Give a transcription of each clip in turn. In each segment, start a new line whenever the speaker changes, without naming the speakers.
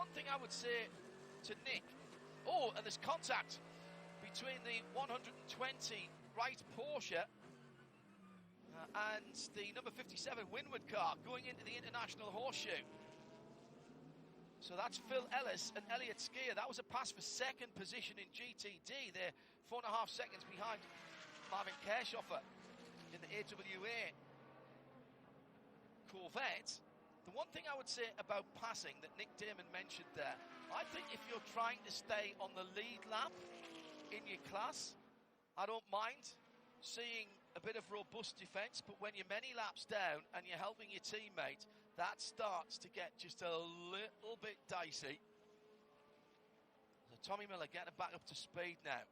one thing I would say to Nick, and there's contact between the 120 right Porsche and the number 57 Windward car going into the International Horseshoe. So that's Phil Ellis and Elliot Skier. That was a pass for second position in GTD. They're 4.5 seconds behind Marvin Kerschoffer in the AWA Corvette. The one thing I would say about passing that Nick Damon mentioned there, I think if you're trying to stay on the lead lap in your class, I don't mind seeing a bit of robust defence, but when you're many laps down and you're helping your teammate, that starts to get just a little bit dicey. So Tommy Miller getting back up to speed now.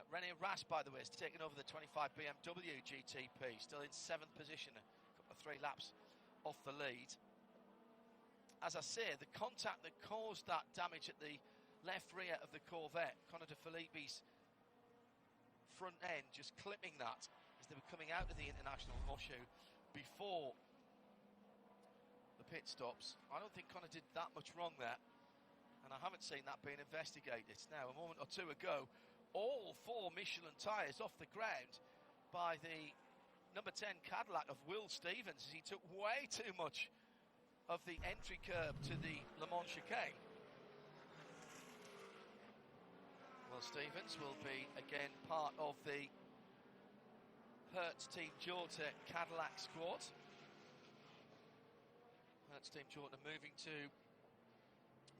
René Rast, by the way, is taking over the 25 BMW GTP, still in 7th position, a couple of 3 laps off the lead. As I say, the contact that caused that damage at the left rear of the Corvette, Conor De Filippi's front end, just clipping that as they were coming out of the International Horseshoe before the pit stops. I don't think Conor did that much wrong there, and I haven't seen that being investigated. Now, a moment or two ago, all 4 Michelin tyres off the ground by the number 10 Cadillac of Will Stevens, as he took way too much of the entry curb to the Le Mans chicane. Will Stevens will be again part of the Hertz Team Jota Cadillac squad. Hertz Team Jota moving to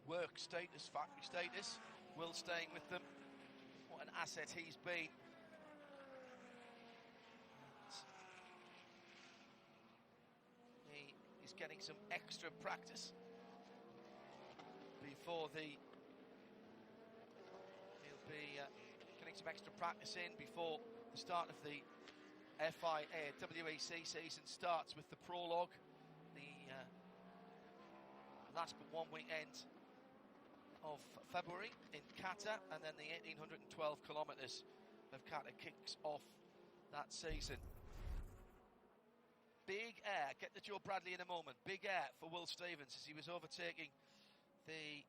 work status, factory status. Will staying with them. What an asset he's been. He is getting some extra practice before the... He'll be getting some extra practice in before the start of the FIA WEC season starts with the prologue, the last but one weekend of February in Qatar, and then the 1,812 kilometres of Qatar kicks off that season. Big air, get to Joe Bradley in a moment, big air for Will Stevens as he was overtaking the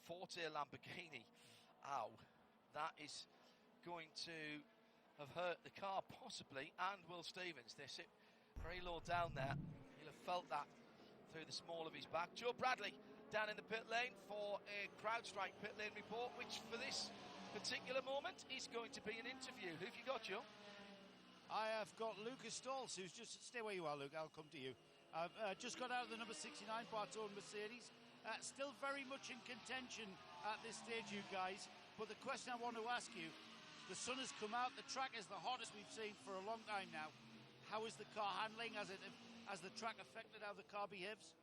Forte Lamborghini. Ow, that is going to have hurt the car possibly, and Will Stevens. They sit very low down there. He'll have felt that through the small of his back. Joe Bradley down in the pit lane for a CrowdStrike pit lane report, which for this particular moment is going to be an interview. Who have you got, Joe?
I have got Lucas Stolz, who's just... Stay where you are, Luke, I'll come to you. Just got out of the number 69 Bartone Mercedes. Still very much in contention at this stage, you guys. But the question I want to ask you, the sun has come out, the track is the hottest we've seen for a long time now. How is the car handling? Has the track affected how the car behaves?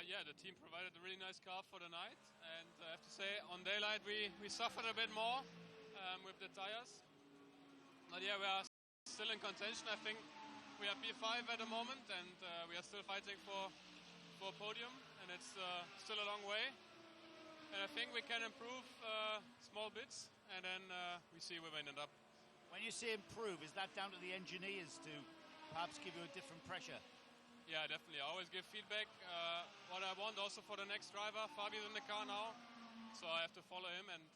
Yeah, the team provided a really nice car for the night, and I have to say, on daylight we suffered a bit more with the tires. But yeah, we are still in contention. I think we are P5 at the moment, and we are still fighting for a podium, and it's still a long way. And I think we can improve small bits, and then we see where we end up.
When you say improve, is that down to the engineers to perhaps give you a different pressure?
Yeah, definitely. I always give feedback. What I want also for the next driver. Fabio's in the car now, so I have to follow him, and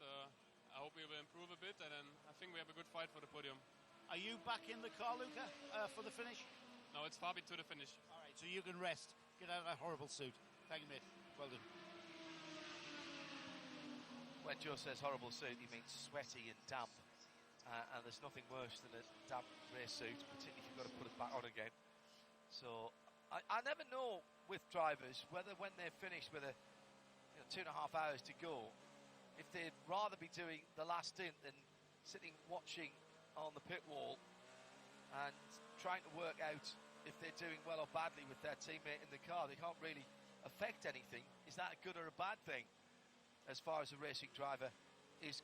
I hope we will improve a bit, and then I think we have a good fight for the podium.
Are you back in the car, Luca, for the finish?
No, it's Fabi to the finish.
All right, so you can rest. Get out of that horrible suit. Thank you, mate. Well done.
When Joe says horrible suit, he means sweaty and damp. And there's nothing worse than a damp race suit, particularly if you've got to put it back on again. So I never know with drivers whether when they're finished with 2.5 hours to go, if they'd rather be doing the last stint than sitting watching on the pit wall and trying to work out if they're doing well or badly with their teammate in the car. They can't really affect anything. Is that a good or a bad thing as far as a racing driver is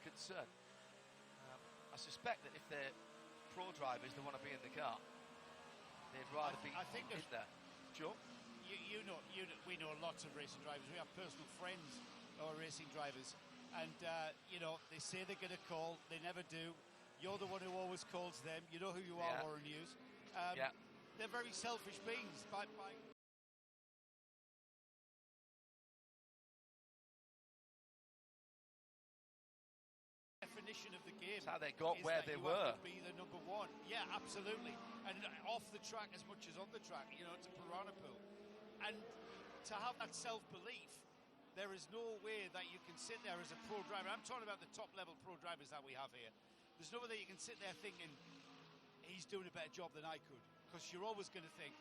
concerned? I suspect that if they're pro drivers, they want to be in the car. They'd rather be in there. Joe?
We know lots of racing drivers. We have personal friends who are racing drivers. And, they say they're going to call. They never do. You're the one who always calls them. You know who you are, Warren Hughes. They're very selfish beings. By definition of the game.
It's how they got
is
where
that
they
you
were.
have to be the number one. Yeah, absolutely. And off the track as much as on the track, you know, it's a piranha pool. And to have that self-belief, there is no way that you can sit there as a pro driver. I'm talking about the top-level pro drivers that we have here. There's no way that you can sit there thinking, he's doing a better job than I could. Because you're always going to think,